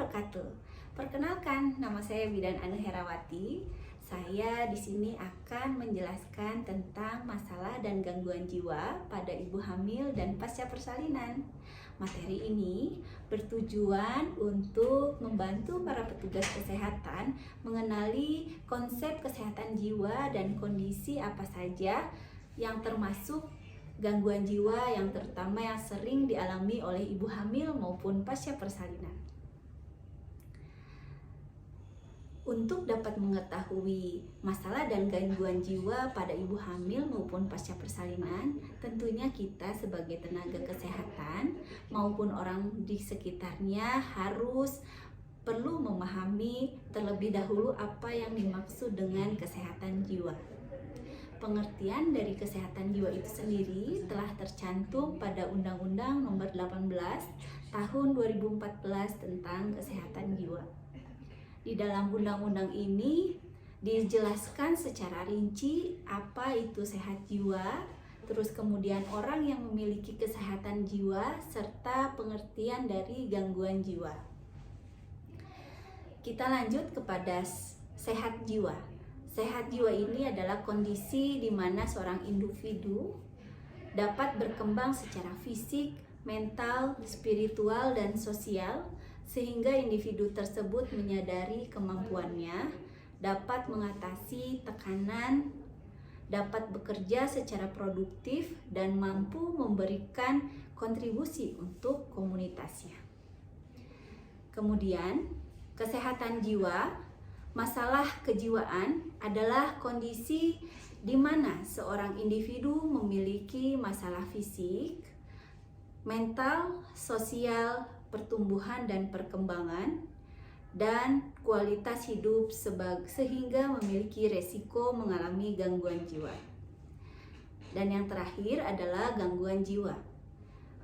wabarakatuh. Perkenalkan, nama saya Bidan Anu Herawati. Saya di sini akan menjelaskan tentang masalah dan gangguan jiwa pada ibu hamil dan pasca persalinan. Materi ini bertujuan untuk membantu para petugas kesehatan mengenali konsep kesehatan jiwa dan kondisi apa saja yang termasuk gangguan jiwa yang terutama yang sering dialami oleh ibu hamil maupun pasca persalinan. Untuk dapat mengetahui masalah dan gangguan jiwa pada ibu hamil maupun pasca persalinan, tentunya kita sebagai tenaga kesehatan maupun orang di sekitarnya harus perlu memahami terlebih dahulu apa yang dimaksud dengan kesehatan jiwa. Pengertian dari kesehatan jiwa itu sendiri telah tercantum pada Undang-Undang Nomor 18 Tahun 2014 tentang Kesehatan Jiwa. Di dalam undang-undang ini dijelaskan secara rinci apa itu sehat jiwa, terus kemudian orang yang memiliki kesehatan jiwa serta pengertian dari gangguan jiwa. Kita lanjut kepada sehat jiwa. Sehat jiwa ini adalah kondisi di mana seorang individu dapat berkembang secara fisik, mental, spiritual, dan sosial sehingga individu tersebut menyadari kemampuannya, dapat mengatasi tekanan, dapat bekerja secara produktif, dan mampu memberikan kontribusi untuk komunitasnya. Kemudian, kesehatan jiwa. Masalah kejiwaan adalah kondisi di mana seorang individu memiliki masalah fisik, mental, sosial, pertumbuhan dan perkembangan, dan kualitas hidup sehingga memiliki resiko mengalami gangguan jiwa. Dan yang terakhir adalah gangguan jiwa.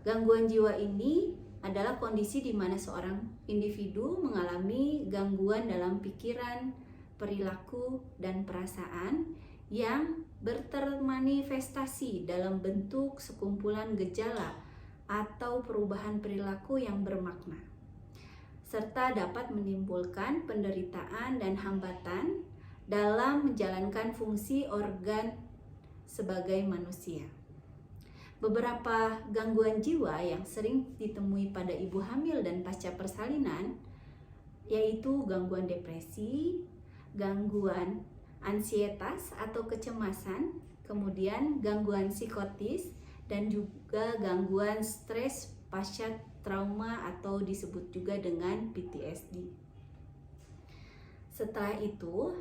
Gangguan jiwa ini adalah kondisi di mana seorang individu mengalami gangguan dalam pikiran, perilaku, dan perasaan yang bertermanifestasi dalam bentuk sekumpulan gejala atau perubahan perilaku yang bermakna, serta dapat menimbulkan penderitaan dan hambatan dalam menjalankan fungsi organ sebagai manusia. Beberapa gangguan jiwa yang sering ditemui pada ibu hamil dan pasca persalinan yaitu gangguan depresi, gangguan ansietas atau kecemasan, kemudian gangguan psikotis, dan juga gangguan stres pasca trauma atau disebut juga dengan PTSD. Setelah itu,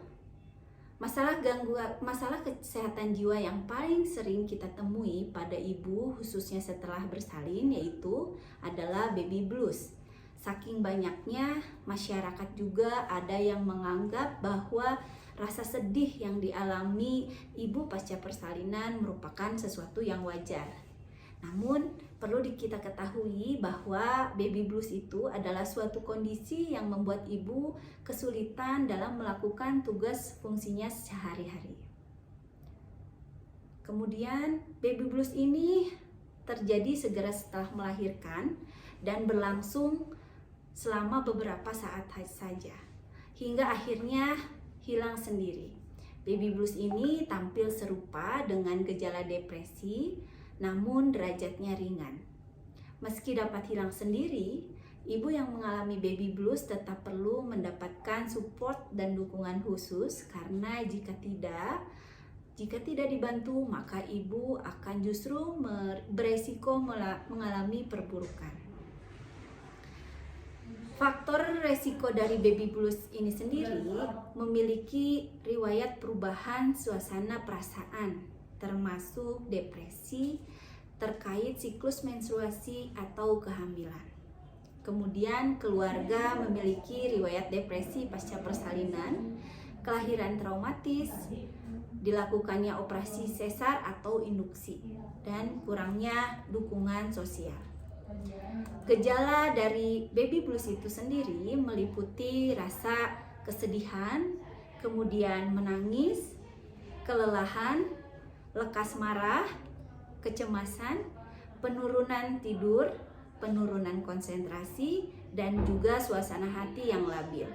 masalah kesehatan jiwa yang paling sering kita temui pada ibu khususnya setelah bersalin yaitu adalah baby blues. Saking banyaknya, masyarakat juga ada yang menganggap bahwa rasa sedih yang dialami ibu pasca persalinan merupakan sesuatu yang wajar. Namun, perlu kita ketahui bahwa baby blues itu adalah suatu kondisi yang membuat ibu kesulitan dalam melakukan tugas fungsinya sehari-hari. Kemudian, baby blues ini terjadi segera setelah melahirkan dan berlangsung selama beberapa saat saja, hingga akhirnya hilang sendiri. Baby blues ini tampil serupa dengan gejala depresi, namun derajatnya ringan. Meski dapat hilang sendiri, ibu yang mengalami baby blues tetap perlu mendapatkan support dan dukungan khusus karena jika tidak dibantu maka ibu akan justru beresiko mengalami perburukan. Faktor resiko dari baby blues ini sendiri memiliki riwayat perubahan suasana perasaan, termasuk depresi terkait siklus menstruasi atau kehamilan. Kemudian keluarga memiliki riwayat depresi pasca persalinan, kelahiran traumatis, dilakukannya operasi sesar atau induksi, dan kurangnya dukungan sosial. Gejala dari baby blues itu sendiri meliputi rasa kesedihan, kemudian menangis, kelelahan, lekas marah, kecemasan, penurunan tidur, penurunan konsentrasi, dan juga suasana hati yang labil.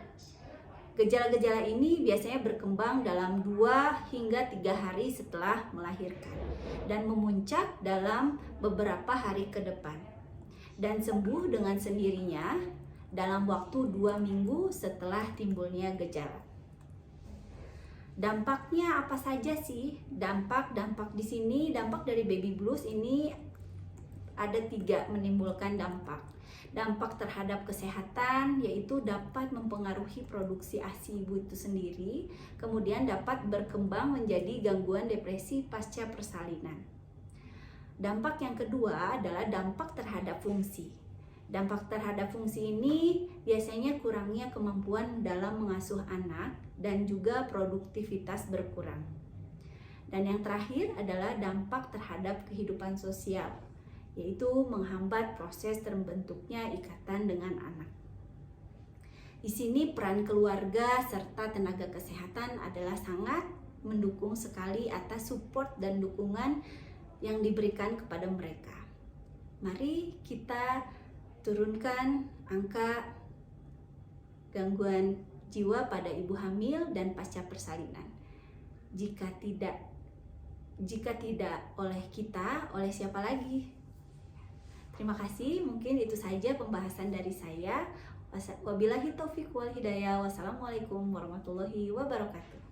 Gejala-gejala ini biasanya berkembang dalam 2 hingga 3 hari setelah melahirkan dan memuncak dalam beberapa hari ke depan dan sembuh dengan sendirinya dalam waktu 2 minggu setelah timbulnya gejala. Dampaknya apa saja sih? Dampak di sini, dampak dari baby blues ini ada 3 menimbulkan dampak. Dampak terhadap kesehatan yaitu dapat mempengaruhi produksi ASI ibu itu sendiri, kemudian dapat berkembang menjadi gangguan depresi pasca persalinan. Dampak yang kedua adalah dampak terhadap fungsi. Dampak terhadap fungsi ini biasanya kurangnya kemampuan dalam mengasuh anak dan juga produktivitas berkurang. Dan yang terakhir adalah dampak terhadap kehidupan sosial, yaitu menghambat proses terbentuknya ikatan dengan anak. Di sini peran keluarga serta tenaga kesehatan adalah sangat mendukung sekali atas support dan dukungan yang diberikan kepada mereka. Mari kita turunkan angka gangguan jiwa pada ibu hamil dan pasca persalinan. Jika tidak oleh kita, oleh siapa lagi? Terima kasih, mungkin itu saja pembahasan dari saya. Wabillahi taufiq wal hidayah. Wassalamualaikum warahmatullahi wabarakatuh.